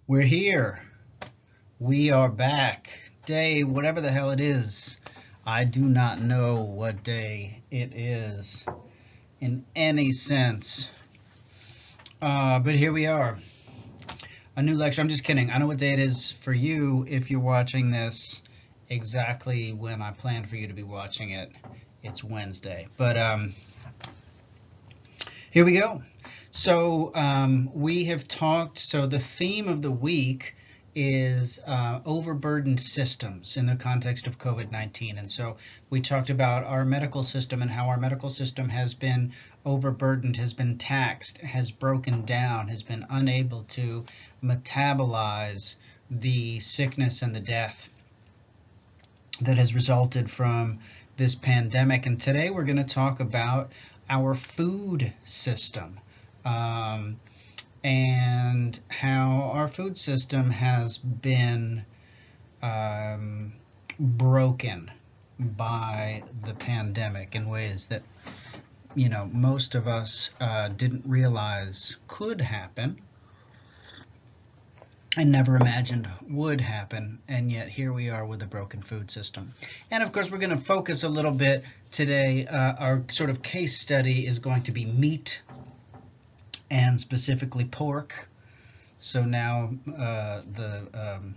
We're here. We are back. Day, whatever the hell it is. I do not know what day it is in any sense. But here we are. A new lecture. I'm just kidding. I know what day it is for you if you're watching this exactly when I planned for you to be watching it. It's Wednesday. But here we go. So we have talked, so the theme of the week is overburdened systems in the context of COVID-19. And so we talked about our medical system and how our medical system has been overburdened, has been taxed, has broken down, has been unable to metabolize the sickness and the death that has resulted from this pandemic. And today we're going to talk about our food system. And how our food system has been broken by the pandemic in ways that, most of us didn't realize could happen and never imagined would happen, and yet here we are with a broken food system. And of course, we're going to focus a little bit today. Our sort of case study is going to be meat, and specifically pork. So now the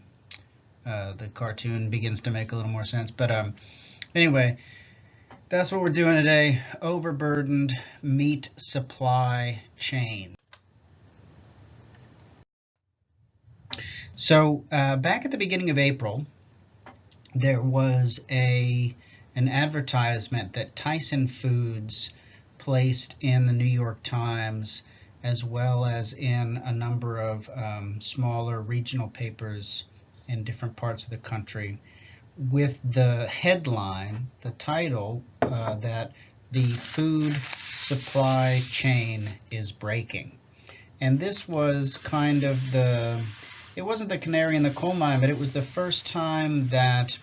cartoon begins to make a little more sense. But anyway, that's what we're doing today. Overburdened meat supply chain. So back at the beginning of April, there was an advertisement that Tyson Foods placed in the New York Times, as well as in a number of smaller regional papers in different parts of the country, with the headline, the title, that the food supply chain is breaking. And this was kind of it wasn't the canary in the coal mine, but it was the first time that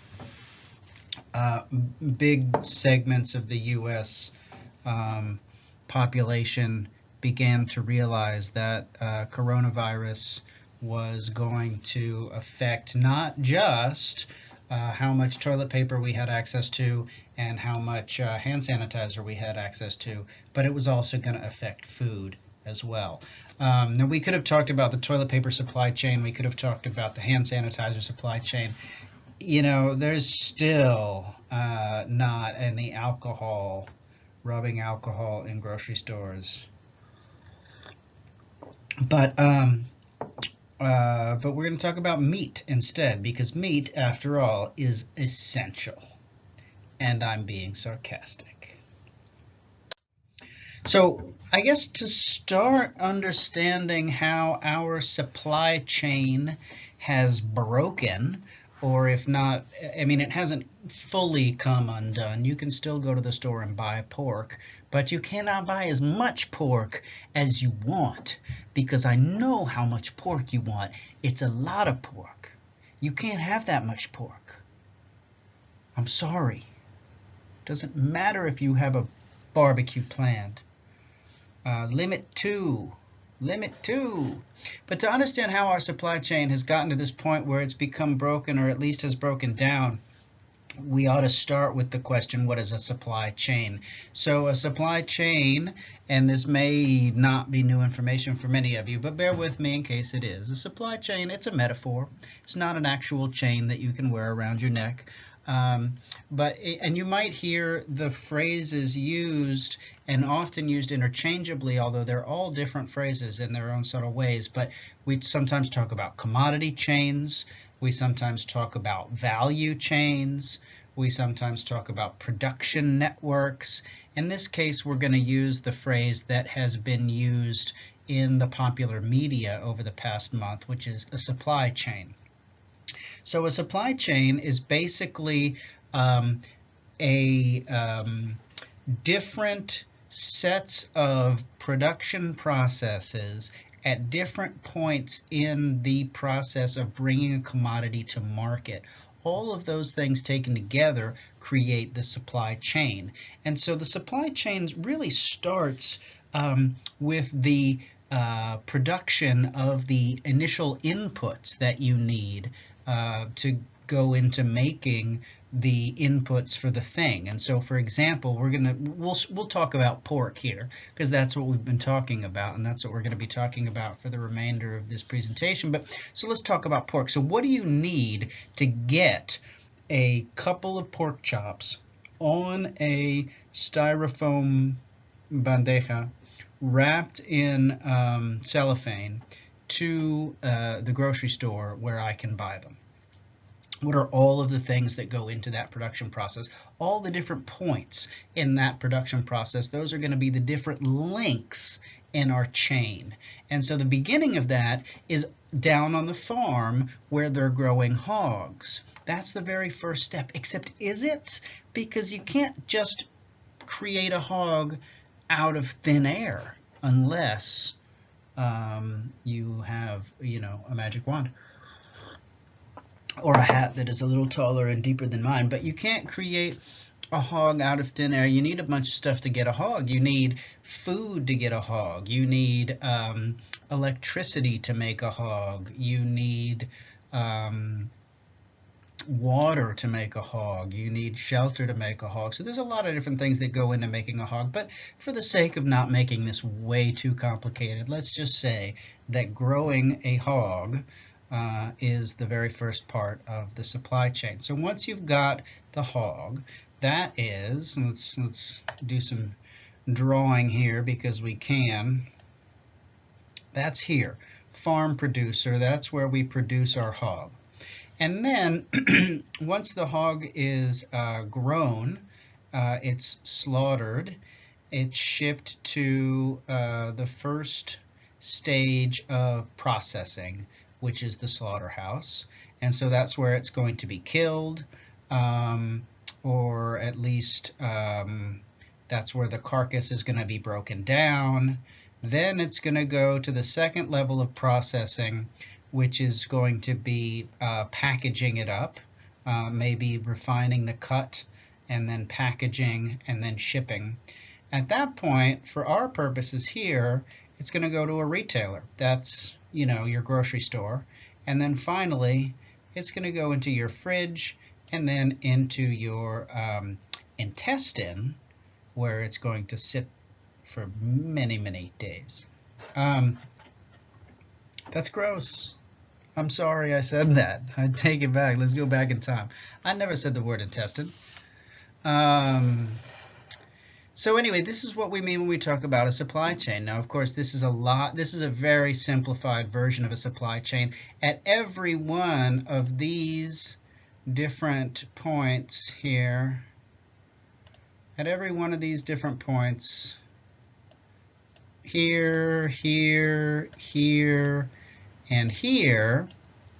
big segments of the U.S. Population began to realize that coronavirus was going to affect not just how much toilet paper we had access to and how much hand sanitizer we had access to, but it was also going to affect food as well. Now, we could have talked about the toilet paper supply chain. We could have talked about the hand sanitizer supply chain. There's still not any rubbing alcohol in grocery stores. But we're going to talk about meat instead, because meat, after all, is essential. And I'm being sarcastic. So I guess to start understanding how our supply chain has broken, or if not, it hasn't fully come undone. You can still go to the store and buy pork, but you cannot buy as much pork as you want, because I know how much pork you want. It's a lot of pork. You can't have that much pork. I'm sorry. Doesn't matter if you have a barbecue planned. Limit two. But to understand how our supply chain has gotten to this point where it's become broken, or at least has broken down, we ought to start with the question, what is a supply chain? So a supply chain, and this may not be new information for many of you, but bear with me in case it is. A supply chain, it's a metaphor. It's not an actual chain that you can wear around your neck. And you might hear the phrases used, and often used interchangeably, although they're all different phrases in their own subtle ways. But we sometimes talk about commodity chains. We sometimes talk about value chains. We sometimes talk about production networks. In this case, we're going to use the phrase that has been used in the popular media over the past month, which is a supply chain. So a supply chain is basically different sets of production processes at different points in the process of bringing a commodity to market. All of those things taken together create the supply chain. And so the supply chain really starts with the production of the initial inputs that you need to go into making the inputs for the thing. And so, for example, we'll talk about pork here because that's what we've been talking about, and that's what we're going to be talking about for the remainder of this presentation. But so let's talk about pork. So what do you need to get a couple of pork chops on a styrofoam bandeja wrapped in cellophane to the grocery store where I can buy them? What are all of the things that go into that production process? All the different points in that production process, those are going to be the different links in our chain. And so the beginning of that is down on the farm where they're growing hogs. That's the very first step, except is it? Because you can't just create a hog out of thin air unless you have, a magic wand or a hat that is a little taller and deeper than mine. But you can't create a hog out of thin air. You need a bunch of stuff to get a hog. You need food to get a hog. You need electricity to make a hog. You need water to make a hog. You need shelter to make a hog. So there's a lot of different things that go into making a hog. But for the sake of not making this way too complicated, let's just say that growing a hog is the very first part of the supply chain. So once you've got the hog, that is, let's do some drawing here because we can. That's here, farm producer. That's where we produce our hog. And then once the hog is grown, it's slaughtered, it's shipped to the first stage of processing, which is the slaughterhouse. And so that's where it's going to be killed, or at least that's where the carcass is going to be broken down. Then it's going to go to the second level of processing, which is going to be packaging it up, maybe refining the cut, and then packaging, and then shipping. At that point, for our purposes here, it's going to go to a retailer. That's, your grocery store. And then finally, it's going to go into your fridge and then into your intestine, where it's going to sit for many, many days. That's gross. I'm sorry I said that. I take it back. Let's go back in time. I never said the word intestine. So anyway, this is what we mean when we talk about a supply chain. Now, of course, this is a very simplified version of a supply chain. At every one of these different points here, here, here, here, and here,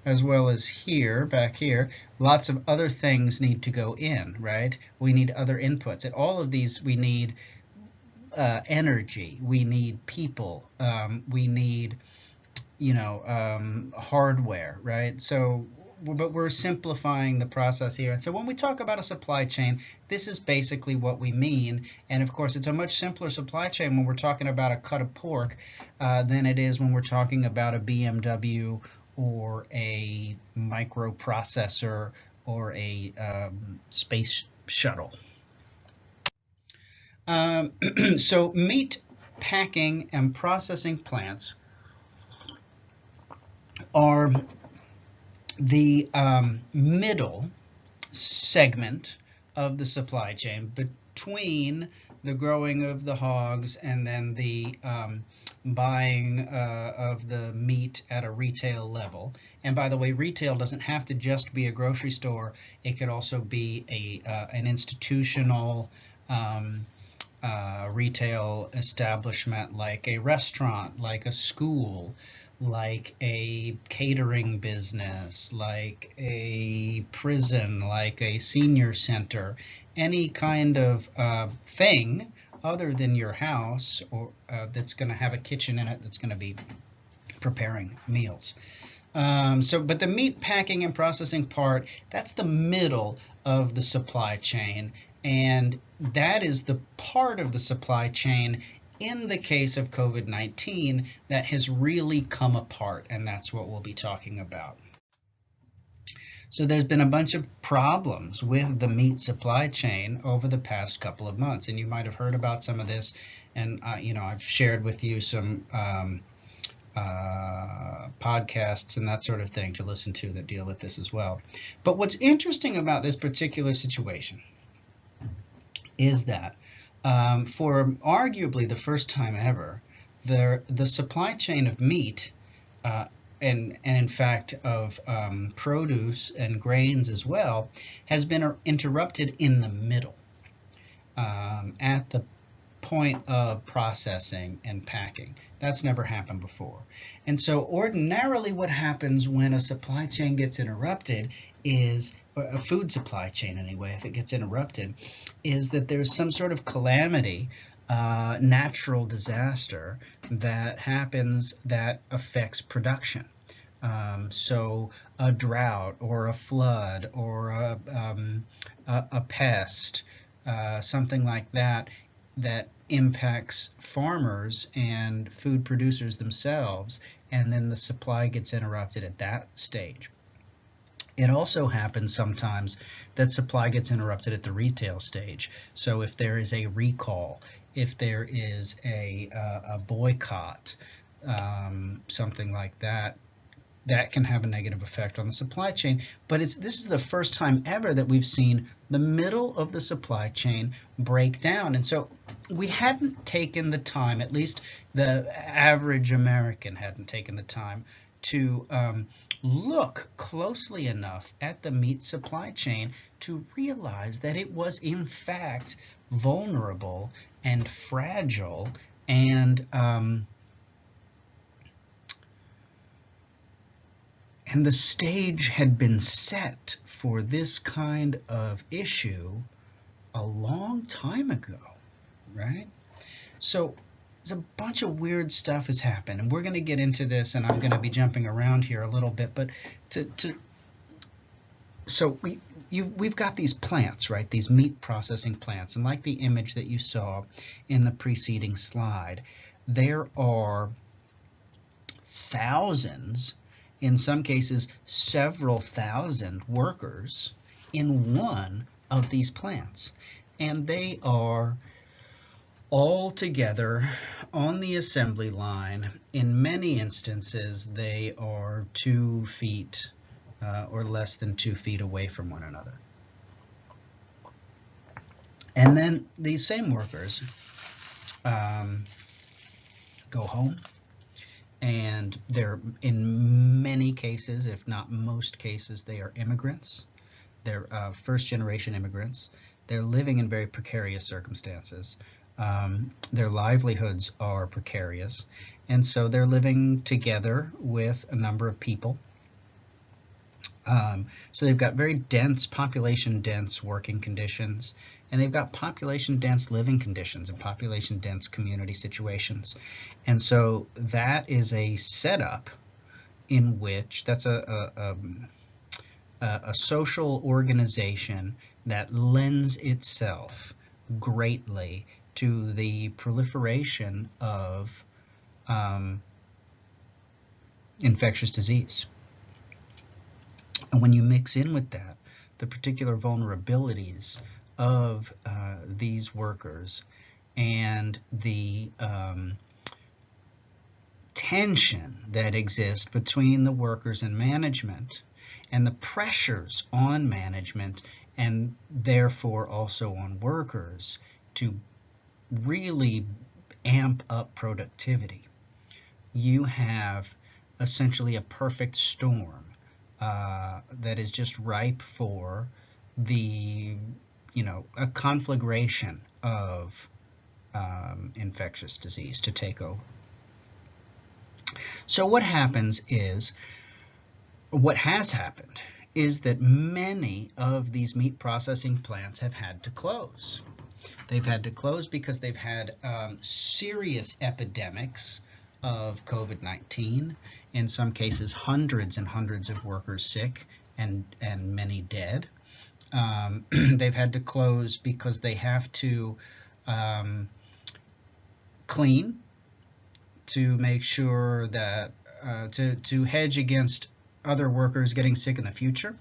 as well as here, back here, lots of other things need to go in, right? We need other inputs. At all of these, we need energy, we need people, we need, hardware, right? So, but we're simplifying the process here. And so when we talk about a supply chain, this is basically what we mean. And of course, it's a much simpler supply chain when we're talking about a cut of pork than it is when we're talking about a BMW or a microprocessor or a space shuttle. So meat packing and processing plants are the middle segment of the supply chain between the growing of the hogs and then the buying of the meat at a retail level. And by the way, retail doesn't have to just be a grocery store. It could also be an institutional retail establishment, like a restaurant, like a school, like a catering business, like a prison, like a senior center, any kind of thing other than your house, or that's going to have a kitchen in it that's going to be preparing meals. But the meat packing and processing part, that's the middle of the supply chain, and that is the part of the supply chain in the case of COVID-19 that has really come apart, and that's what we'll be talking about. So there's been a bunch of problems with the meat supply chain over the past couple of months, and you might have heard about some of this, and I've shared with you some podcasts and that sort of thing to listen to that deal with this as well. But what's interesting about this particular situation is that for arguably the first time ever, the supply chain of meat and in fact of produce and grains as well has been interrupted in the middle at the point of processing and packing. That's never happened before. And so ordinarily what happens when a supply chain gets interrupted is, or a food supply chain anyway, if it gets interrupted, is that there's some sort of calamity, natural disaster that happens that affects production. So a drought or a flood or a pest, something like that, that impacts farmers and food producers themselves, and then the supply gets interrupted at that stage. It also happens sometimes that supply gets interrupted at the retail stage. So if there is a recall, if there is a boycott, something like that, that can have a negative effect on the supply chain. But this is the first time ever that we've seen the middle of the supply chain break down. And so we hadn't taken the time, at least the average American hadn't taken the time to look closely enough at the meat supply chain to realize that it was in fact vulnerable and fragile, and the stage had been set for this kind of issue a long time ago, right? So there's a bunch of weird stuff has happened, and we're going to get into this, and I'm going to be jumping around here a little bit, but so we've got these plants, right? These meat processing plants, and like the image that you saw in the preceding slide, there are thousands, in some cases several thousand workers in one of these plants, and they are all together on the assembly line. In many instances they are 2 feet or less than 2 feet away from one another. And then these same workers go home, and they're, in many cases, if not most cases, they are immigrants. They're first-generation immigrants. They're living in very precarious circumstances. Their livelihoods are precarious, and so they're living together with a number of people. So they've got very dense, population-dense working conditions, and they've got population-dense living conditions and population-dense community situations. And so that is a setup in which, that's a social organization that lends itself greatly to the proliferation of infectious disease. And when you mix in with that the particular vulnerabilities of these workers and the tension that exists between the workers and management, and the pressures on management and therefore also on workers to really amp up productivity, you have essentially a perfect storm that is just ripe for the, a conflagration of infectious disease to take over. So what happens is, what has happened is that many of these meat processing plants have had to close. They've had to close because they've had serious epidemics of COVID-19, in some cases hundreds and hundreds of workers sick and many dead. They've had to close because they have to clean to make sure that to hedge against other workers getting sick in the future,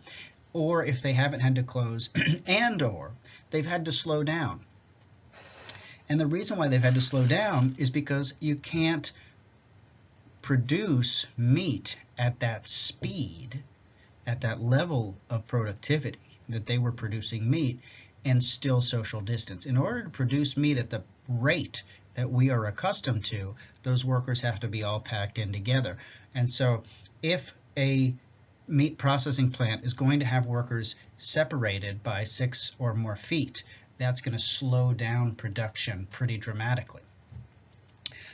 or if they haven't had to close and or they've had to slow down. And the reason why they've had to slow down is because you can't produce meat at that speed, at that level of productivity that they were producing meat, and still social distance. In order to produce meat at the rate that we are accustomed to, those workers have to be all packed in together. And so if a meat processing plant is going to have workers separated by 6 or more feet, that's going to slow down production pretty dramatically.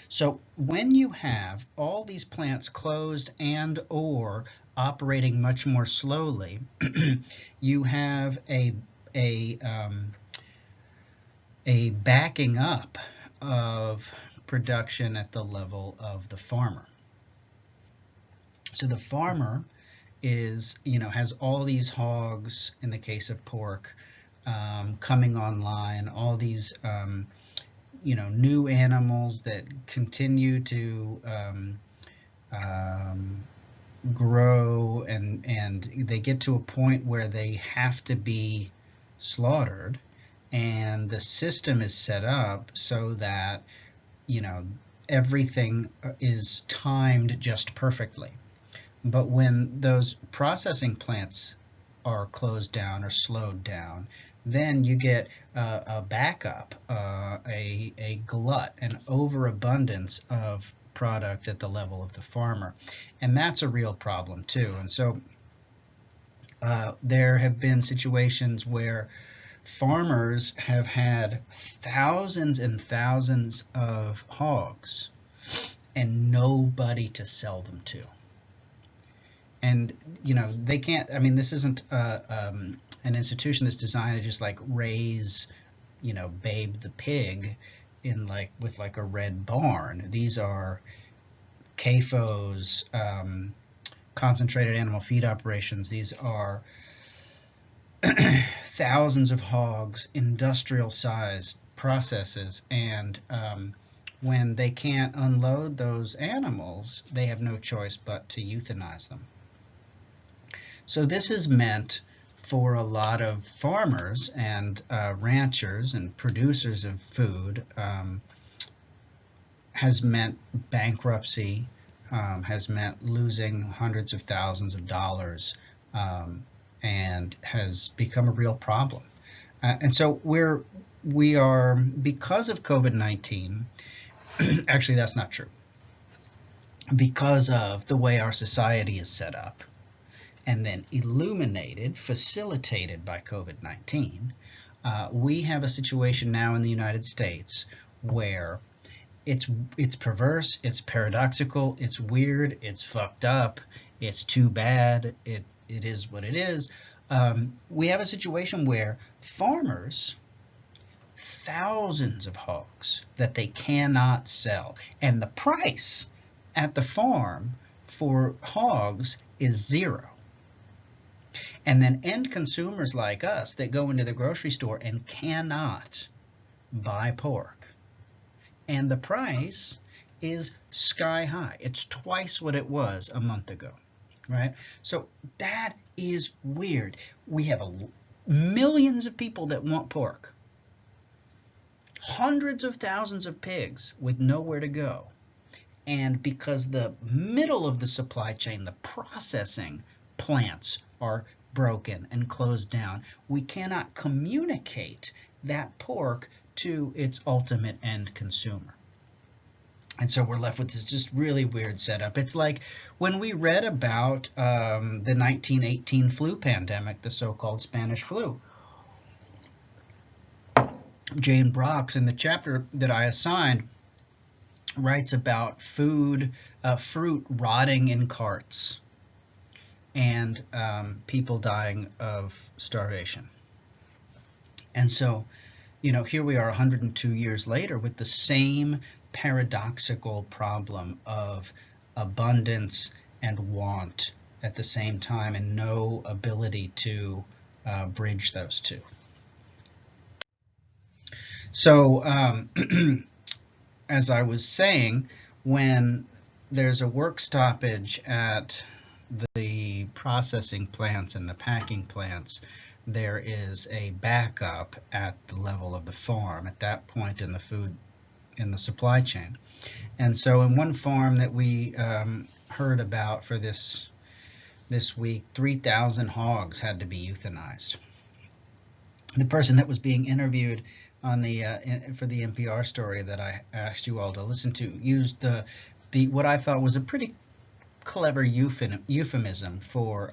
So when you have all these plants closed and or operating much more slowly, you have a backing up of production at the level of the farmer. So the farmer is, has all these hogs, in the case of pork, coming online, all these, new animals that continue to grow, and they get to a point where they have to be slaughtered, and the system is set up so that, everything is timed just perfectly. But when those processing plants are closed down or slowed down, then you get a backup, a glut, an overabundance of product at the level of the farmer. And that's a real problem too. And so there have been situations where farmers have had thousands and thousands of hogs and nobody to sell them to. And they can't, this isn't an institution that's designed to just like raise, Babe the pig with a red barn. These are CAFOs, concentrated animal feed operations. These are thousands of hogs, industrial sized processes, and when they can't unload those animals, they have no choice but to euthanize them. So this has meant for a lot of farmers and ranchers and producers of food, has meant bankruptcy, has meant losing hundreds of thousands of dollars, and has become a real problem. And so we are, because of COVID-19, actually that's not true, because of the way our society is set up, and then illuminated, facilitated by COVID-19, we have a situation now in the United States where it's perverse, it's paradoxical, it's weird, it's fucked up, it's too bad, it is what it is. We have a situation where farmers, thousands of hogs that they cannot sell, and the price at the farm for hogs is $0. And then end consumers like us that go into the grocery store and cannot buy pork. And the price is sky high. It's twice what it was a month ago, right? So that is weird. We have millions of people that want pork. Hundreds of thousands of pigs with nowhere to go. And because the middle of the supply chain, the processing plants are broken and closed down, we cannot communicate that pork to its ultimate end consumer. And so we're left with this just really weird setup. It's like when we read about the 1918 flu pandemic, the so-called Spanish flu. Jane Brox, in the chapter that I assigned, writes about fruit rotting in carts and people dying of starvation. And so, here we are 102 years later with the same paradoxical problem of abundance and want at the same time, and no ability to bridge those two. So as I was saying, when there's a work stoppage at the processing plants and the packing plants, there is a backup at the level of the farm at that point in the supply chain. And so in one farm that we heard about for this week, 3,000 hogs had to be euthanized. The person that was being interviewed on the for the NPR story that I asked you all to listen to used the what I thought was a pretty clever euphemism for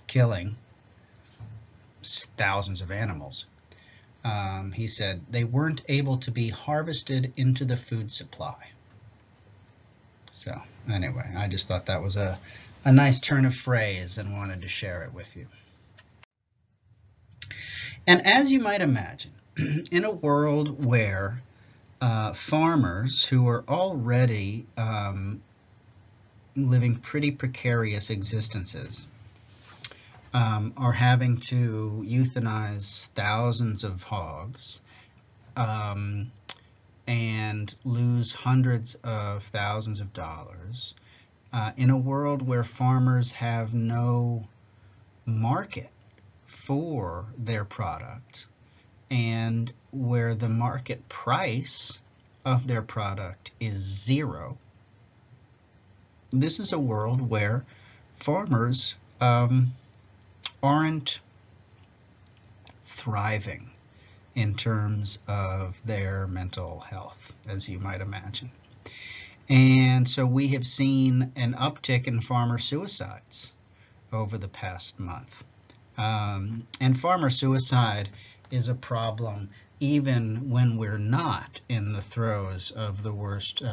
killing thousands of animals. He said they weren't able to be harvested into the food supply. So anyway, I just thought that was a nice turn of phrase and wanted to share it with you. And as you might imagine, in a world where farmers who are already living pretty precarious existences are having to euthanize thousands of hogs and lose hundreds of thousands of dollars, in a world where farmers have no market for their product and where the market price of their product is zero. This is a world where farmers aren't thriving in terms of their mental health, as you might imagine. And so we have seen an uptick in farmer suicides over the past month. And farmer suicide is a problem even when we're not in the throes of the worst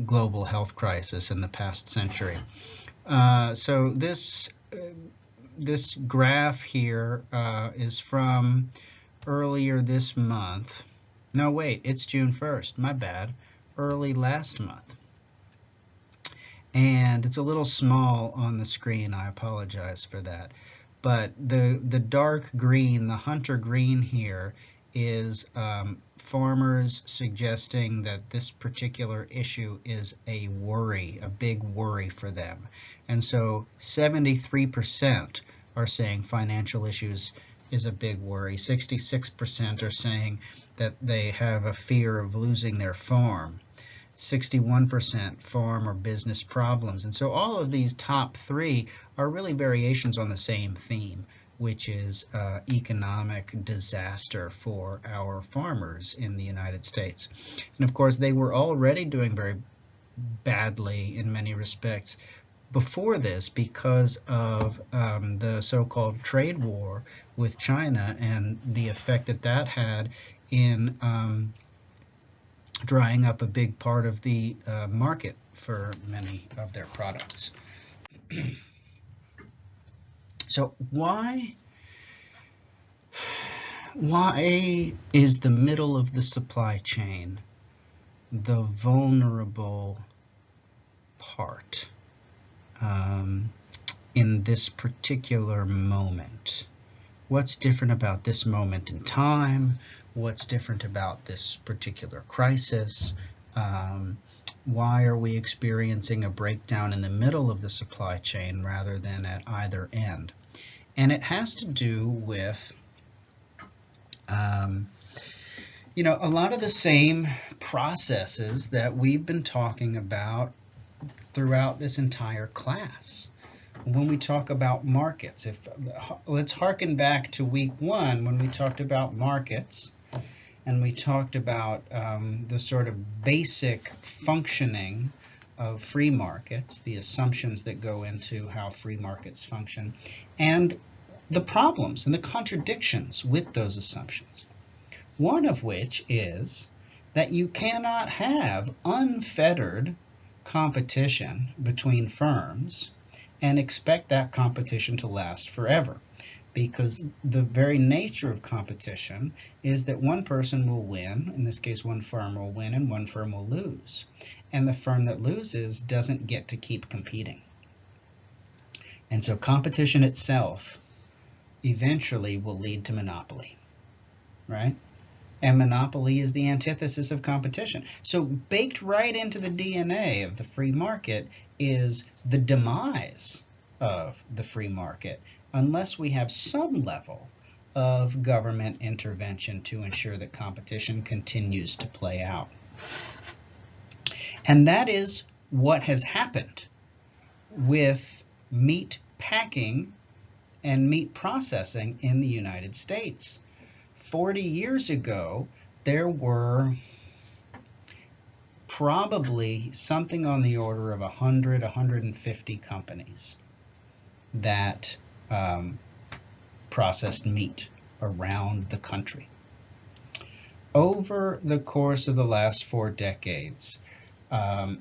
global health crisis in the past century. So this graph here is from earlier this month. No, wait, it's June 1st. My bad. Early last month. And it's a little small on the screen. I apologize for that. But the dark green, the hunter green here, is farmers suggesting that this particular issue is a worry, a big worry for them. And so 73% are saying financial issues is a big worry. 66% are saying that they have a fear of losing their farm. 61% farm or business problems. And so all of these top three are really variations on the same theme, which is economic disaster for our farmers in the United States. And of course, they were already doing very badly in many respects before this because of the so-called trade war with China and the effect that that had in drying up a big part of the market for many of their products. So why is the middle of the supply chain the vulnerable part in this particular moment? What's different about this moment in time? What's different about this particular crisis? Why are we experiencing a breakdown in the middle of the supply chain rather than at either end? And it has to do with a lot of the same processes that we've been talking about throughout this entire class. When we talk about markets, let's harken back to week 1 when we talked about markets and we talked about the sort of basic functioning of free markets, the assumptions that go into how free markets function, and the problems and the contradictions with those assumptions. One of which is that you cannot have unfettered competition between firms and expect that competition to last forever, because the very nature of competition is that one person will win, in this case one firm will win and one firm will lose, and the firm that loses doesn't get to keep competing. And so competition itself eventually will lead to monopoly. right? And monopoly is the antithesis of competition. So baked right into the DNA of the free market is the demise of the free market unless we have some level of government intervention to ensure that competition continues to play out. And that is what has happened with meat packing and meat processing in the United States. 40 years ago, there were probably something on the order of 100, 150 companies that processed meat around the country. Over the course of the last 4 decades,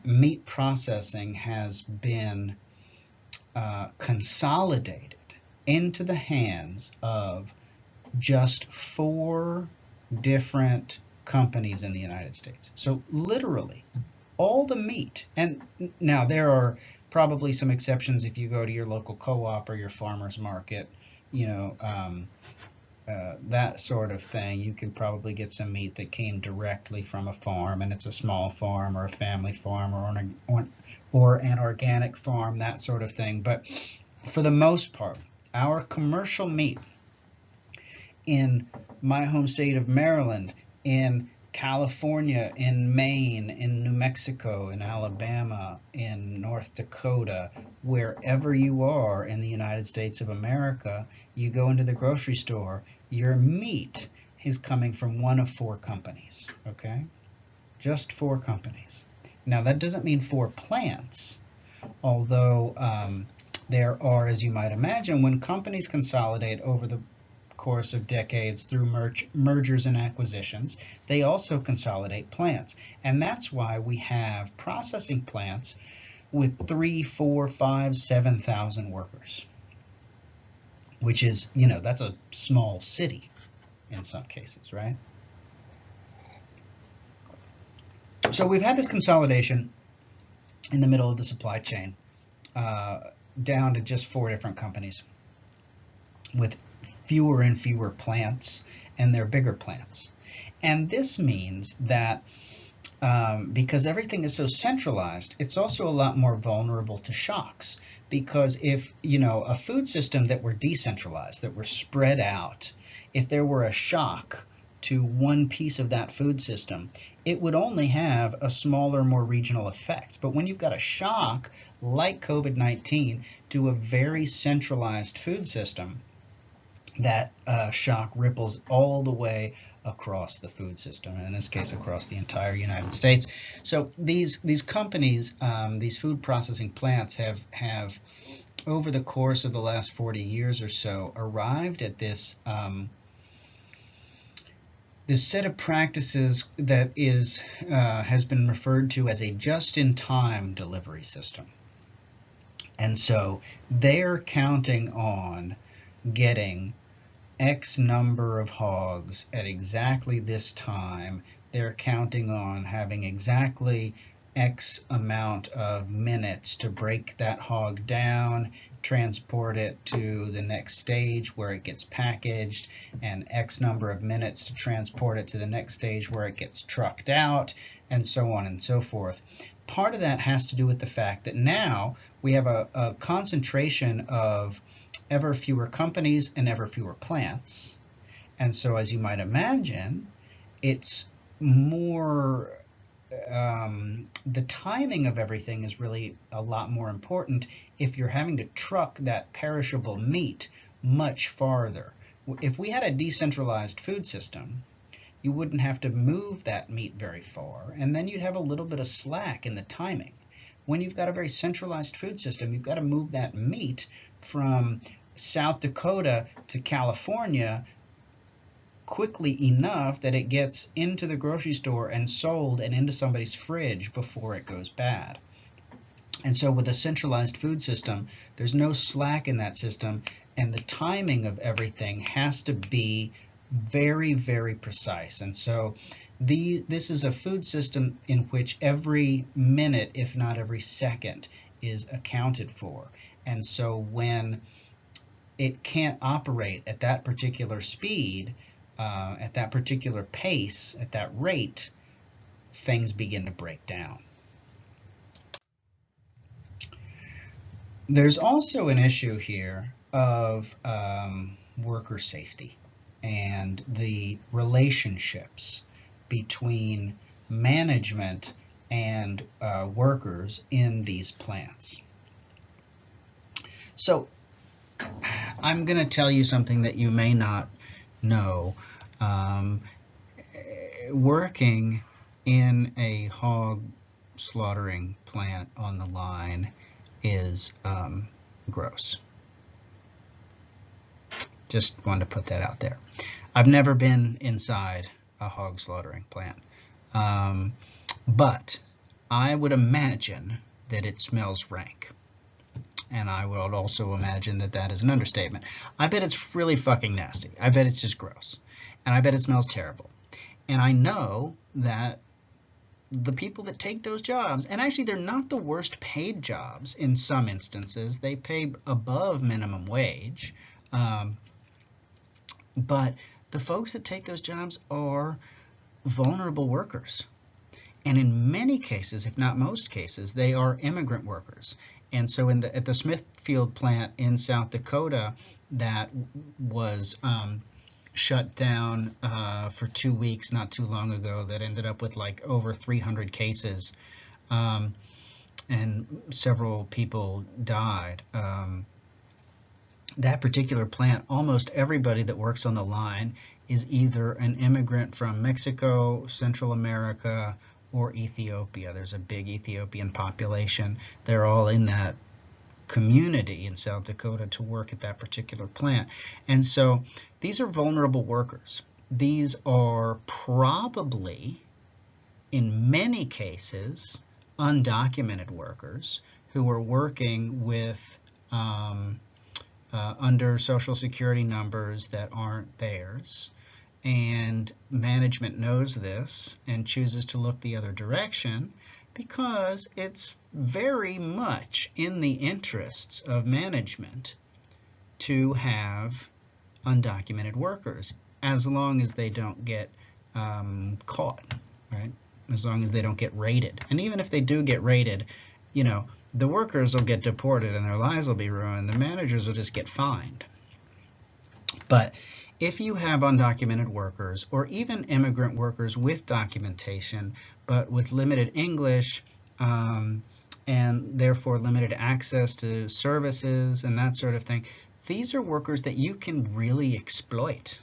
meat processing has been consolidated into the hands of just 4 different companies in the United States. So literally all the meat, and now there are probably some exceptions if you go to your local co-op or your farmer's market, you know, that sort of thing. You can probably get some meat that came directly from a farm, and it's a small farm or a family farm or an organic farm, that sort of thing. But for the most part, our commercial meat in my home state of Maryland, in California, in Maine, in New Mexico, in Alabama, in North Dakota, wherever you are in the United States of America, you go into the grocery store, your meat is coming from one of 4 companies, okay? Just 4 companies. Now that doesn't mean 4 plants, although there are, as you might imagine, when companies consolidate over the course of decades through mergers and acquisitions, they also consolidate plants. And that's why we have processing plants with 3, 4, 5, 7,000 workers, which is, you know, that's a small city in some cases, right? So we've had this consolidation in the middle of the supply chain down to just 4 different companies with fewer and fewer plants, and they're bigger plants. And this means that because everything is so centralized, it's also a lot more vulnerable to shocks. Because if, you know, a food system that were decentralized, that were spread out, if there were a shock to one piece of that food system, it would only have a smaller, more regional effect. But when you've got a shock like COVID-19 to a very centralized food system, that shock ripples all the way across the food system, and in this case across the entire United States. So these companies, these food processing plants have over the course of the last 40 years or so arrived at this this set of practices that has been referred to as a just-in-time delivery system. And so they're counting on getting X number of hogs at exactly this time. They're counting on having exactly X amount of minutes to break that hog down, transport it to the next stage where it gets packaged, and X number of minutes to transport it to the next stage where it gets trucked out, and so on and so forth. Part of that has to do with the fact that now we have a concentration of ever fewer companies and ever fewer plants. And so, as you might imagine, it's more, the timing of everything is really a lot more important if you're having to truck that perishable meat much farther. If we had a decentralized food system, you wouldn't have to move that meat very far, and then you'd have a little bit of slack in the timing. When you've got a very centralized food system, you've got to move that meat from South Dakota to California quickly enough that it gets into the grocery store and sold and into somebody's fridge before it goes bad. And so with a centralized food system, there's no slack in that system, and the timing of everything has to be very, very precise. And so this is a food system in which every minute, if not every second, is accounted for. And so when it can't operate at that particular speed, at that particular pace, at that rate, things begin to break down. There's also an issue here of worker safety and the relationships between management and workers in these plants. So I'm going to tell you something that you may not know. Working in a hog slaughtering plant on the line is gross. Just wanted to put that out there. I've never been inside a hog slaughtering plant, but I would imagine that it smells rank. And I would also imagine that that is an understatement. I bet it's really fucking nasty. I bet it's just gross. And I bet it smells terrible. And I know that the people that take those jobs, and actually they're not the worst paid jobs in some instances. They pay above minimum wage. But the folks that take those jobs are vulnerable workers. And in many cases, if not most cases, they are immigrant workers. And so at the Smithfield plant in South Dakota that was shut down for 2 weeks not too long ago, that ended up with like over 300 cases, and several people died. That particular plant, almost everybody that works on the line is either an immigrant from Mexico, Central America, or Ethiopia. There's a big Ethiopian population. They're all in that community in South Dakota to work at that particular plant. And so these are vulnerable workers. These are probably, in many cases, undocumented workers who are working with under Social Security numbers that aren't theirs. And management knows this and chooses to look the other direction because it's very much in the interests of management to have undocumented workers, as long as they don't get caught, right? As long as they don't get raided. And even if they do get raided, you know, the workers will get deported and their lives will be ruined. The managers will just get fined. But if you have undocumented workers, or even immigrant workers with documentation, but with limited English, and therefore limited access to services and that sort of thing, these are workers that you can really exploit.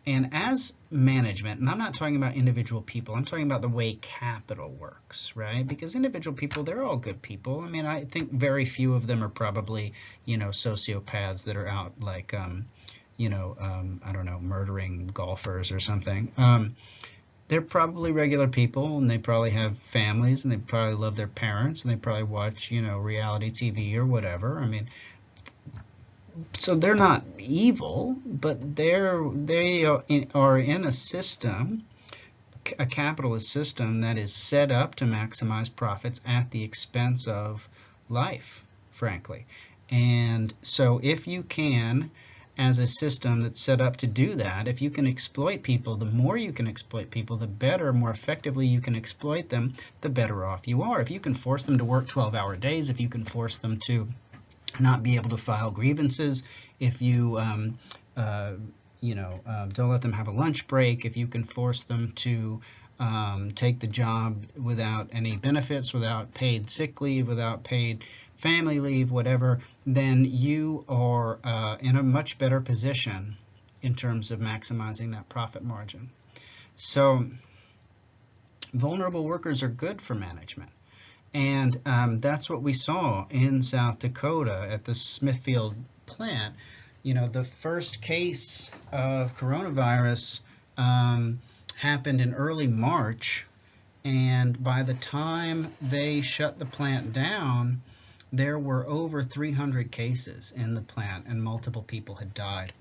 And as management, and I'm not talking about individual people, I'm talking about the way capital works, right? Because individual people, they're all good people. I mean, I think very few of them are probably, you know, sociopaths that are out like, I don't know, murdering golfers or something. They're probably regular people, and they probably have families, and they probably love their parents, and they probably watch, you know, reality TV or whatever. I mean, so they're not evil, but they are in a system, a capitalist system that is set up to maximize profits at the expense of life, frankly. And so if you can, as a system that's set up to do that, if you can exploit people, the more you can exploit people, the better, more effectively you can exploit them, the better off you are. If you can force them to work 12-hour days, if you can force them to not be able to file grievances, if you don't let them have a lunch break, if you can force them to take the job without any benefits, without paid sick leave, without paid family leave, whatever, then you are in a much better position in terms of maximizing that profit margin. So vulnerable workers are good for management. And that's what we saw in South Dakota at the Smithfield plant. You know, the first case of coronavirus happened in early March, and by the time they shut the plant down, there were over 300 cases in the plant, and multiple people had died.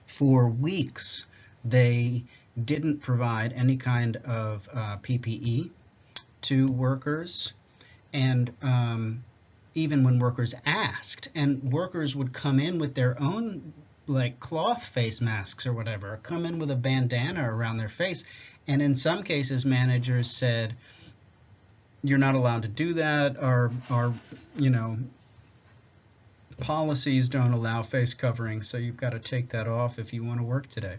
For weeks, they didn't provide any kind of PPE to workers, and even when workers asked, and workers would come in with their own like cloth face masks or whatever, or come in with a bandana around their face. And in some cases, managers said, you're not allowed to do that. Our policies don't allow face covering, so you've got to take that off if you want to work today.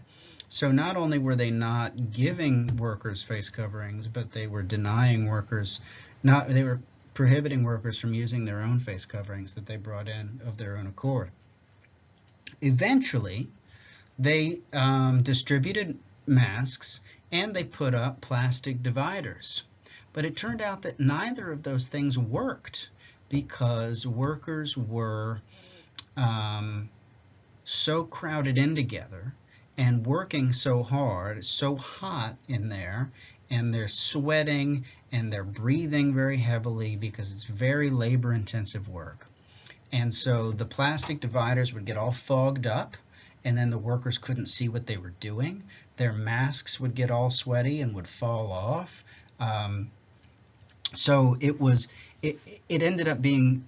So not only were they not giving workers face coverings, but they were denying workers, they were prohibiting workers from using their own face coverings that they brought in of their own accord. Eventually, they distributed masks and they put up plastic dividers. But it turned out that neither of those things worked because workers were so crowded in together and working so hard, so hot in there, and they're sweating and they're breathing very heavily because it's very labor-intensive work. And so the plastic dividers would get all fogged up, and then the workers couldn't see what they were doing. Their masks would get all sweaty and would fall off. So it ended up being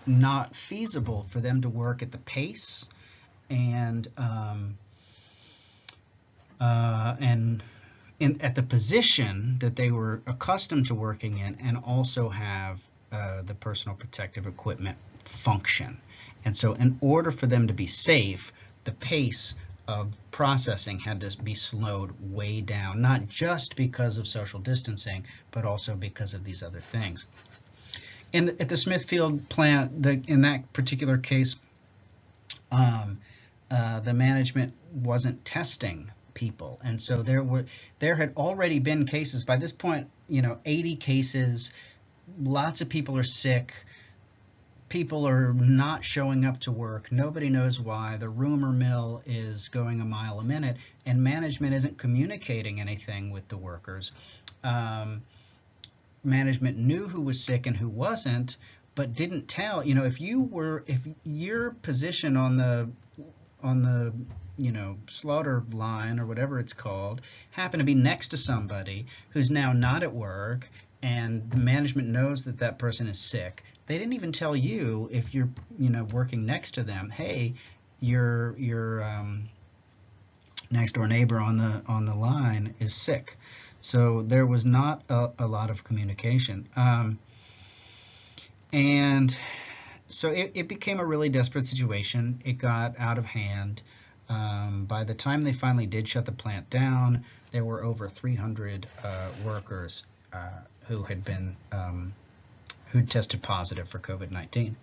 not feasible for them to work at the pace and at the position that they were accustomed to working in, and also have the personal protective equipment function. And so in order for them to be safe, the pace of processing had to be slowed way down, not just because of social distancing, but also because of these other things. At the Smithfield plant, in that particular case, the management wasn't testing people, and so there had already been cases by this point. 80 cases. Lots of people are sick. People are not showing up to work. Nobody knows why. The rumor mill is going a mile a minute, and management isn't communicating anything with the workers. Management knew who was sick and who wasn't, but didn't tell. If your position on the slaughter line or whatever it's called happened to be next to somebody who's now not at work, and the management knows that that person is sick, they didn't even tell you, if you're working next to them, hey, your next door neighbor on the line is sick. So there was not a lot of communication, and so it became a really desperate situation. It got out of hand. By the time they finally did shut the plant down, there were over 300 workers who had been who tested positive for COVID-19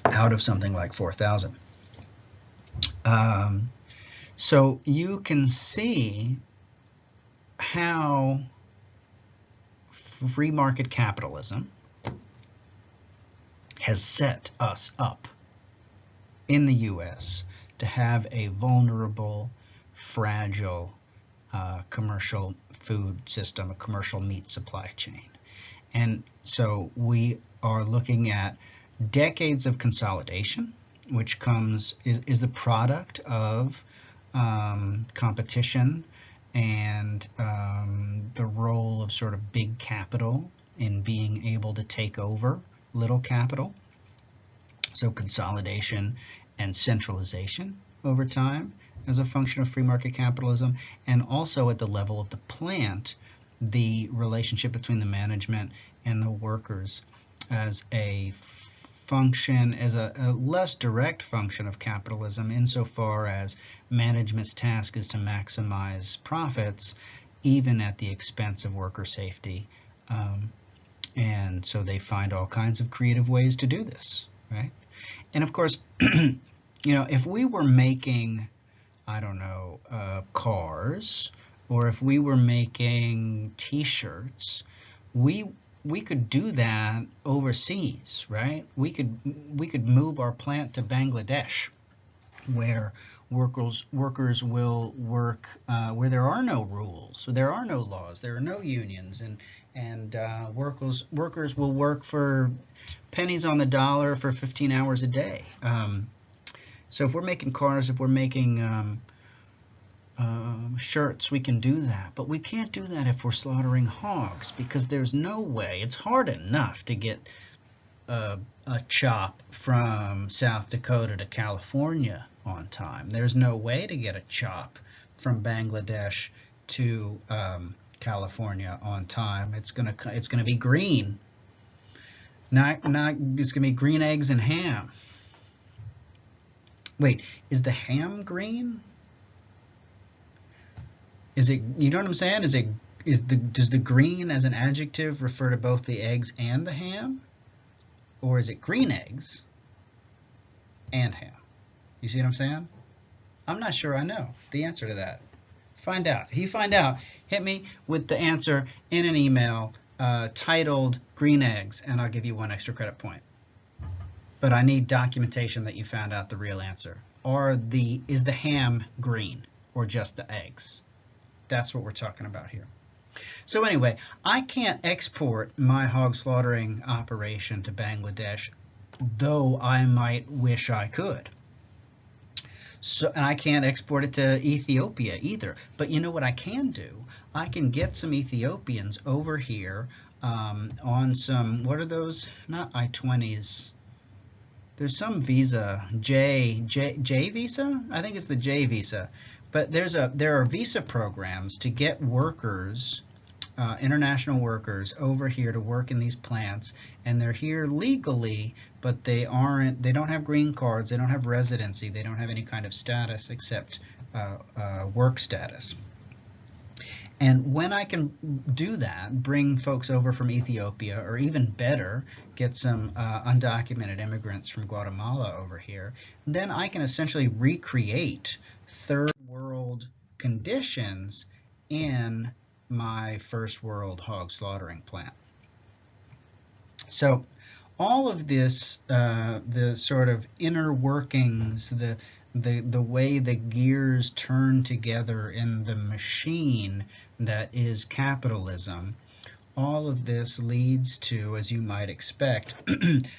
out of something like 4,000. So you can see how free market capitalism has set us up in the U.S. to have a vulnerable, fragile commercial food system, a commercial meat supply chain. And so we are looking at decades of consolidation, which is the product of competition and the role of sort of big capital in being able to take over little capital. So consolidation and centralization over time as a function of free market capitalism, and also at the level of the plant, the relationship between the management and the workers as a function, as a less direct function of capitalism, insofar as management's task is to maximize profits even at the expense of worker safety. And so they find all kinds of creative ways to do this, right? And of course, if we were making, I don't know, cars, or if we were making T-shirts, we could do that overseas, right? We could move our plant to Bangladesh, where workers will work, where there are no rules, where there are no laws, there are no unions, and workers will work for pennies on the dollar for 15 hours a day. So if we're making cars, if we're making shirts, we can do that. But we can't do that if we're slaughtering hogs, because there's no way. It's hard enough to get a chop from South Dakota to California on time. There's no way to get a chop from Bangladesh to California on time. It's gonna be green. Not it's gonna be green eggs and ham. Wait, is the ham green? Is it, you know what I'm saying? Does the green as an adjective refer to both the eggs and the ham? Or is it green eggs and ham? You see what I'm saying? I'm not sure I know the answer to that. Find out. If you find out, hit me with the answer in an email titled green eggs, and I'll give you 1 extra credit point. But I need documentation that you found out the real answer. Is the ham green or just the eggs? That's what we're talking about here. So anyway, I can't export my hog slaughtering operation to Bangladesh, though I might wish I could. So, and I can't export it to Ethiopia either. But you know what I can do? I can get some Ethiopians over here on some, what are those? Not I-20s. There's some visa, J visa? I think it's the J visa. But there are visa programs to get workers, international workers, over here to work in these plants, and they're here legally, but they don't have green cards, they don't have residency, they don't have any kind of status except work status. And when I can do that, bring folks over from Ethiopia, or even better, get some undocumented immigrants from Guatemala over here, then I can essentially recreate third world conditions in my first world hog slaughtering plant. So all of this, the sort of inner workings, the way the gears turn together in the machine that is capitalism, all of this leads to, as you might expect,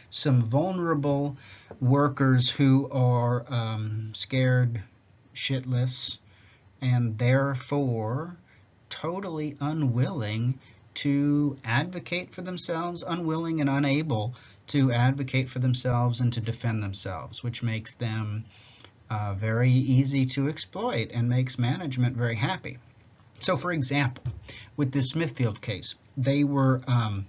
some vulnerable workers who are scared shitless and therefore totally unwilling to advocate for themselves, unwilling and unable to advocate for themselves and to defend themselves, which makes them very easy to exploit and makes management very happy. So for example, with this Smithfield case, they were all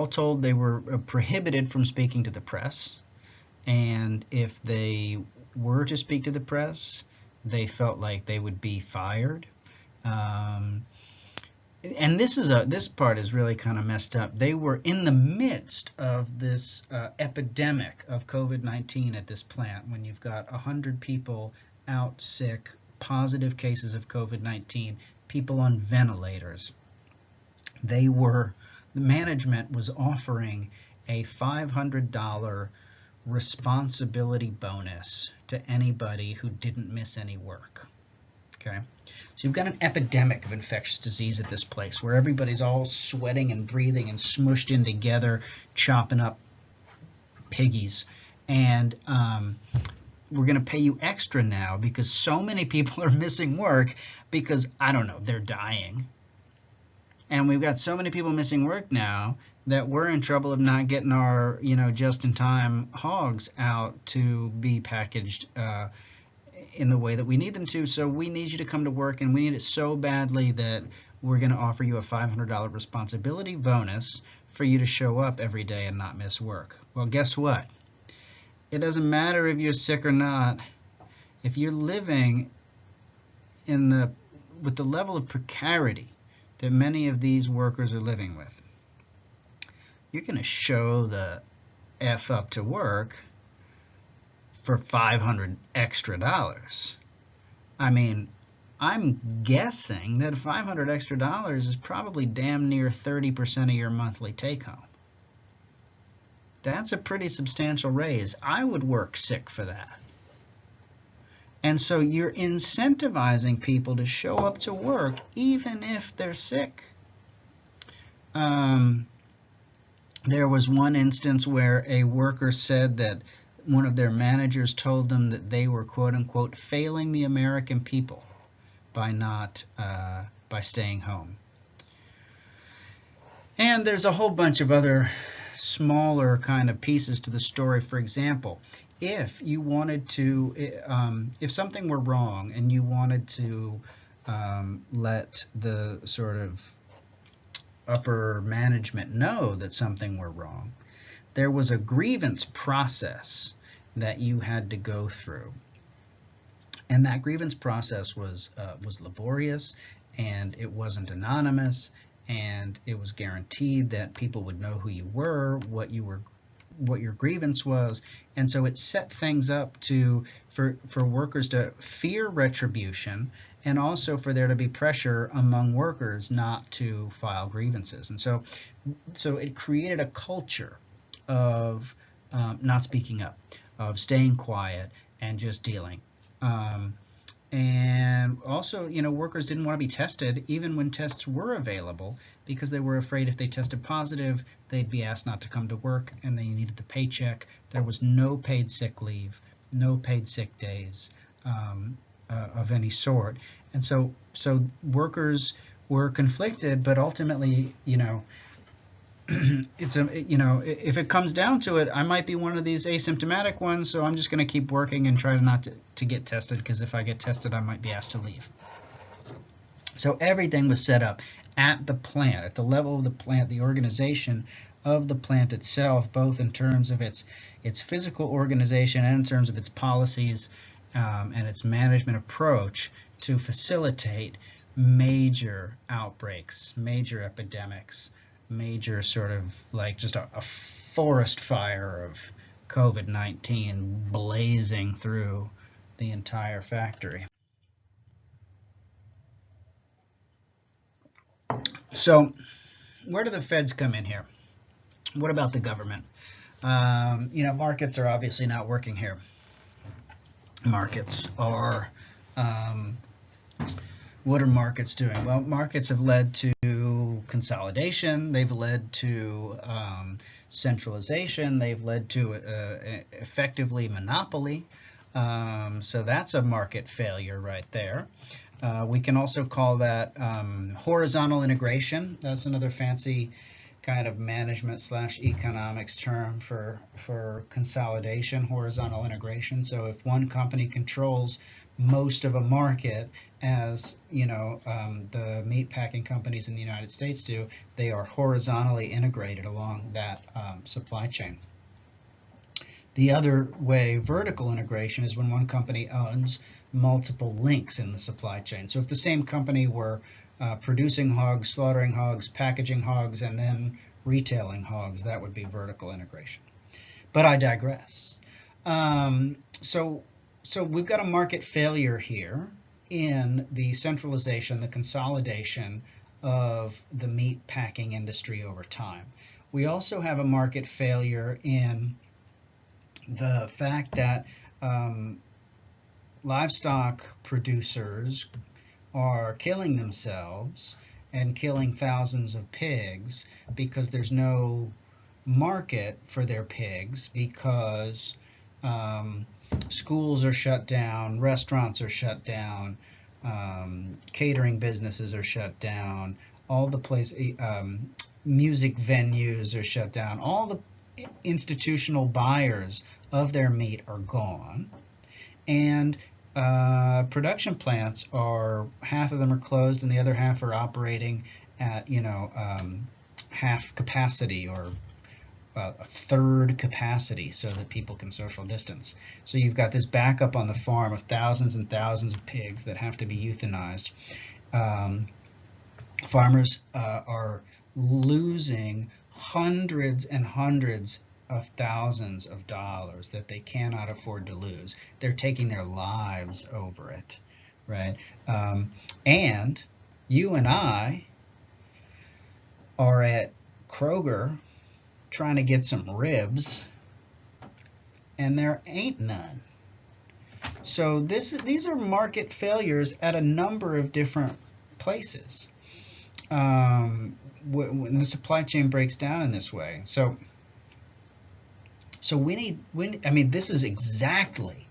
told they were prohibited from speaking to the press, and if they were to speak to the press, they felt like they would be fired. And this part is really kind of messed up. They were in the midst of this epidemic of COVID-19 at this plant, when you've got 100 people out sick, positive cases of COVID-19, people on ventilators. The management was offering a $500 responsibility bonus to anybody who didn't miss any work. Okay, so you've got an epidemic of infectious disease at this place where everybody's all sweating and breathing and smushed in together, chopping up piggies, and we're going to pay you extra now because so many people are missing work because, I don't know, they're dying. And we've got so many people missing work now that we're in trouble of not getting our, just-in-time hogs out to be packaged in the way that we need them to. So we need you to come to work, and we need it so badly that we're going to offer you a $500 responsibility bonus for you to show up every day and not miss work. Well, guess what? It doesn't matter if you're sick or not. If you're living with the level of precarity that many of these workers are living with, you're going to show the F up to work for $500 extra. I mean, I'm guessing that $500 extra is probably damn near 30% of your monthly take home. That's a pretty substantial raise. I would work sick for that. And so you're incentivizing people to show up to work even if they're sick. There was one instance where a worker said that one of their managers told them that they were, quote unquote, failing the American people by staying home. And there's a whole bunch of other smaller kind of pieces to the story. For example, if you wanted to, if something were wrong and you wanted to let the sort of upper management know that something were wrong, there was a grievance process that you had to go through. And that grievance process was laborious, and it wasn't anonymous, and it was guaranteed that people would know who you were, what your grievance was, and so it set things up for workers to fear retribution, and also for there to be pressure among workers not to file grievances. And so it created a culture of not speaking up, of staying quiet and just dealing. And also, workers didn't want to be tested even when tests were available, because they were afraid if they tested positive, they'd be asked not to come to work and they needed the paycheck. There was no paid sick leave, no paid sick days of any sort. And so workers were conflicted, but ultimately, it's if it comes down to it, I might be one of these asymptomatic ones, so I'm just going to keep working and try not to get tested, because if I get tested, I might be asked to leave. So everything was set up at the plant, at the level of the plant, the organization of the plant itself, both in terms of its physical organization and in terms of its policies and its management approach, to facilitate major outbreaks, major epidemics, major sort of like just a forest fire of COVID-19 blazing through the entire factory. So where do the feds come in here? What about the government? Markets are obviously not working here. Markets are, what are markets doing? Well, markets have led to consolidation, they've led to centralization, they've led to effectively monopoly. So that's a market failure right there. We can also call that horizontal integration. That's another fancy kind of management/economics term for consolidation, horizontal integration. So if one company controls most of a market, as the meat packing companies in the United States do, they are horizontally integrated along that supply chain. The other way, vertical integration, is when one company owns multiple links in the supply chain. So if the same company were producing hogs, slaughtering hogs, packaging hogs, and then retailing hogs, that would be vertical integration. But I digress. So we've got a market failure here in the centralization, the consolidation of the meat packing industry over time. We also have a market failure in the fact that livestock producers are killing themselves and killing thousands of pigs because there's no market for their pigs, because schools are shut down, restaurants are shut down, catering businesses are shut down, all the music venues are shut down, all the institutional buyers of their meat are gone, and production plants half of them are closed and the other half are operating at half capacity or a third capacity, so that people can social distance. So you've got this backup on the farm of thousands and thousands of pigs that have to be euthanized. Farmers are losing hundreds and hundreds of thousands of dollars that they cannot afford to lose. They're taking their lives over it, right? And you and I are at Kroger trying to get some ribs, and there ain't none. So these are market failures at a number of different places when the supply chain breaks down in this way. So this is exactly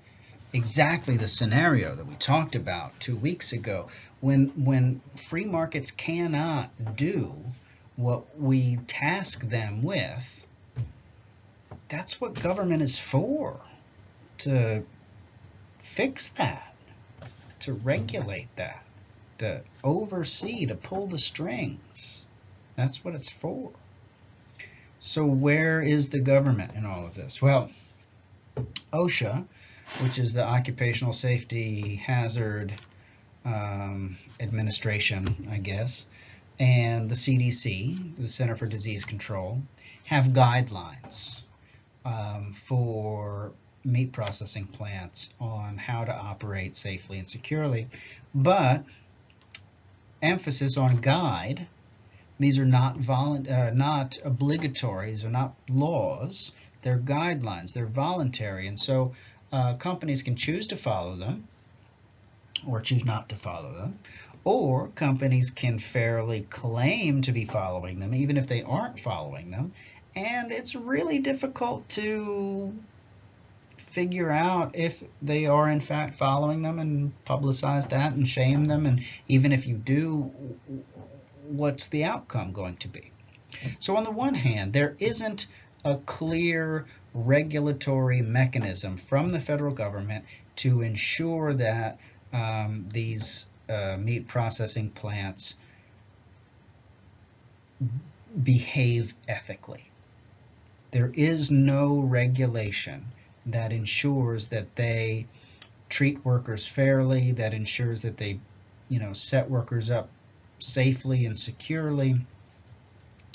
the scenario that we talked about 2 weeks ago, when free markets cannot do what we task them with. that's what government is for, to fix that, to regulate that, to oversee, to pull the strings. That's what it's for. So where is the government in all of this? Well, OSHA, which is the Occupational Safety Hazard Administration, I guess, and the CDC, the Center for Disease Control, have guidelines for meat processing plants on how to operate safely and securely, but emphasis on guide. These are not obligatory. These are not laws. They're guidelines. They're voluntary, and so companies can choose to follow them or choose not to follow them, or companies can fairly claim to be following them even if they aren't following them, and it's really difficult to figure out if they are in fact following them and publicize that and shame them, and even if you do, what's the outcome going to be? So on the one hand, there isn't a clear regulatory mechanism from the federal government to ensure that these meat processing plants behave ethically. There is no regulation that ensures that they treat workers fairly, that ensures that they, set workers up safely and securely.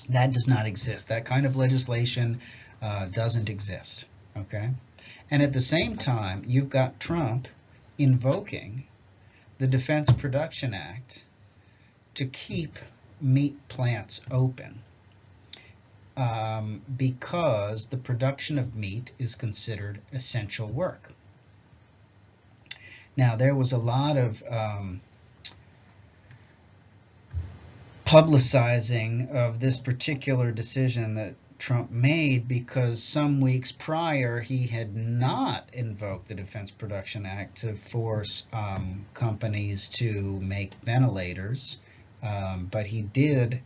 That does not exist. That kind of legislation doesn't exist, okay? And at the same time, you've got Trump invoking the Defense Production Act to keep meat plants open because the production of meat is considered essential work. Now, there was a lot of publicizing of this particular decision that Trump made because some weeks prior he had not invoked the Defense Production Act to force companies to make ventilators, but he did,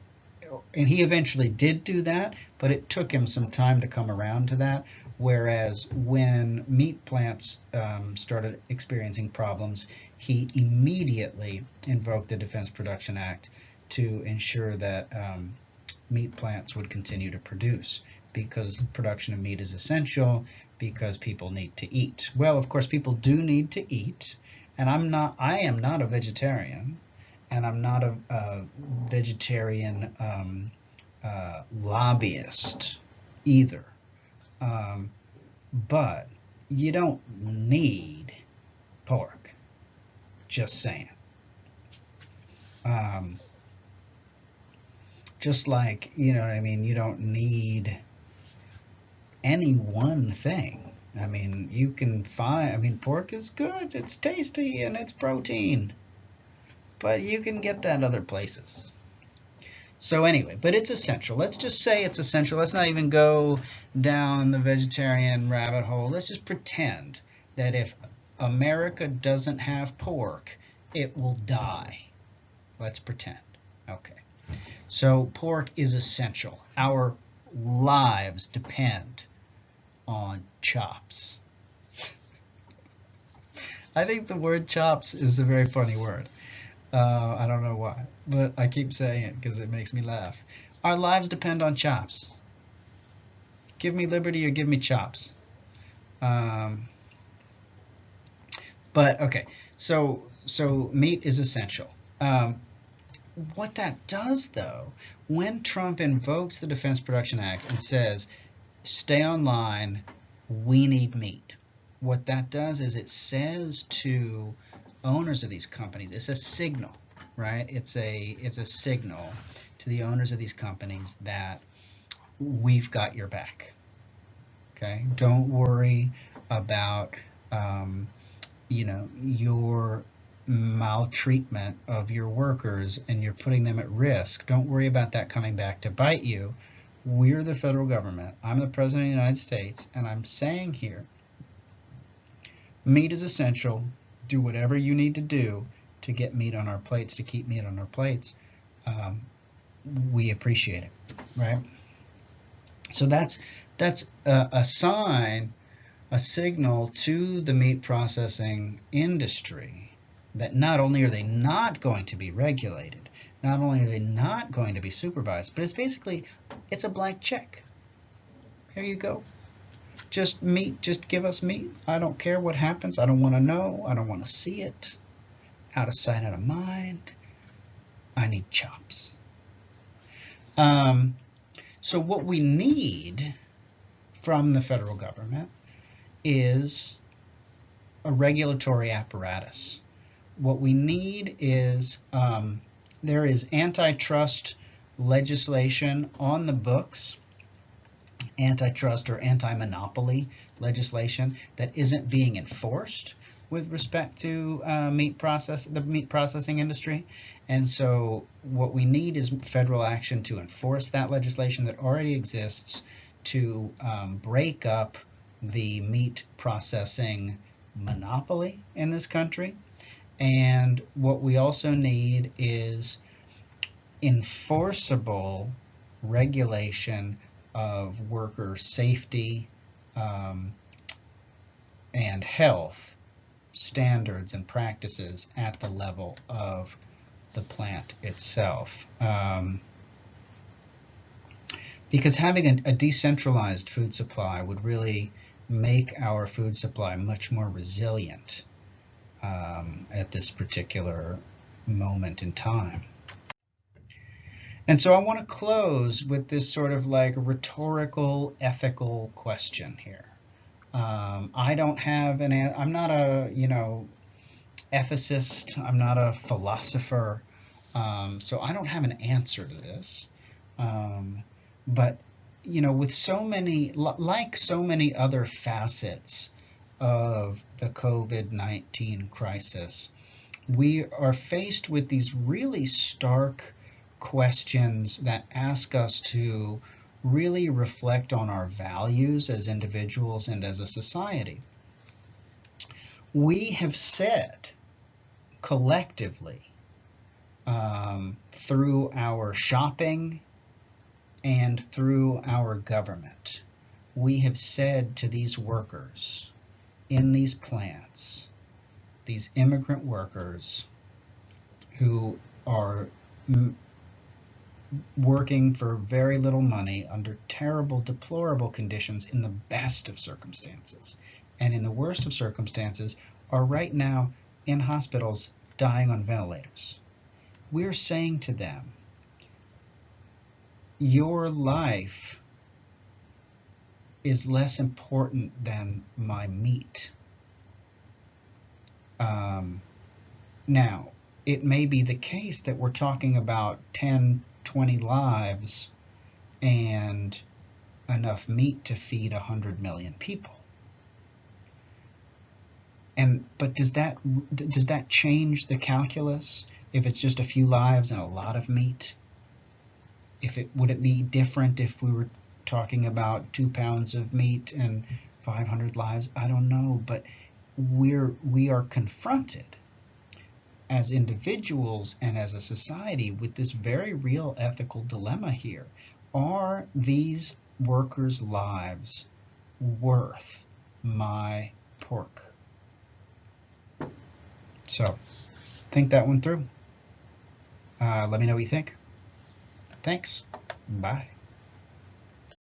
and he eventually did do that, but it took him some time to come around to that, whereas when meat plants started experiencing problems, he immediately invoked the Defense Production Act to ensure that meat plants would continue to produce, because the production of meat is essential, because people need to eat. Well, of course, people do need to eat, and I am not a vegetarian, and I'm not a vegetarian lobbyist either. But you don't need pork, just saying. Just like, you know what I mean, you don't need any one thing. I mean, you can find, pork is good, it's tasty, and it's protein. But you can get that other places. So anyway, but it's essential. Let's just say it's essential. Let's not even go down the vegetarian rabbit hole. Let's just pretend that if America doesn't have pork, it will die. Let's pretend. Okay. So pork is essential. Our lives depend on chops. I think the word chops is a very funny word. I don't know why, but I keep saying it because it makes me laugh. Our lives depend on chops. Give me liberty or give me chops. But okay, so meat is essential. What that does, though, when Trump invokes the Defense Production Act and says, stay online, we need meat, what that does is it says to owners of these companies, it's a signal, right? It's a signal to the owners of these companies that we've got your back, okay? Don't worry about, your maltreatment of your workers and you're putting them at risk. Don't worry about that coming back to bite you. We're the federal government. I'm the President of the United States, and I'm saying here, meat is essential. Do whatever you need to do to get meat on our plates, to keep meat on our plates. We appreciate it, right? So that's That's a sign, a signal to the meat processing industry that not only are they not going to be regulated, not only are they not going to be supervised, but it's a blank check. Here you go. Just meat, just give us meat. I don't care what happens. I don't want to know. I don't want to see it. Out of sight, out of mind. I need chops. So what we need from the federal government is a regulatory apparatus. What we need is, there is antitrust legislation on the books, antitrust or anti-monopoly legislation that isn't being enforced with respect to the meat processing industry. And so what we need is federal action to enforce that legislation that already exists, to break up the meat processing monopoly in this country. And what we also need is enforceable regulation of worker safety and health standards and practices at the level of the plant itself. Because having a decentralized food supply would really make our food supply much more resilient at this particular moment in time. And so I want to close with this sort of like rhetorical, ethical question here. I don't have I'm not a, ethicist, I'm not a philosopher, so I don't have an answer to this. But, with so many, like so many other facets of the COVID-19 crisis, we are faced with these really stark questions that ask us to really reflect on our values as individuals and as a society. We have said collectively, through our shopping and through our government, we have said to these workers in these plants, these immigrant workers who are working for very little money under terrible, deplorable conditions in the best of circumstances, and in the worst of circumstances are right now in hospitals dying on ventilators. We're saying to them, your life is less important than my meat. Now, it may be the case that we're talking about 10, 20 lives and enough meat to feed 100 million people. But does that change the calculus if it's just a few lives and a lot of meat? Would it be different if we were talking about 2 pounds of meat and 500 lives? I don't know, but we are confronted as individuals and as a society with this very real ethical dilemma here. Are these workers' lives worth my pork? So think that one through. Let me know what you think. Thanks. Bye.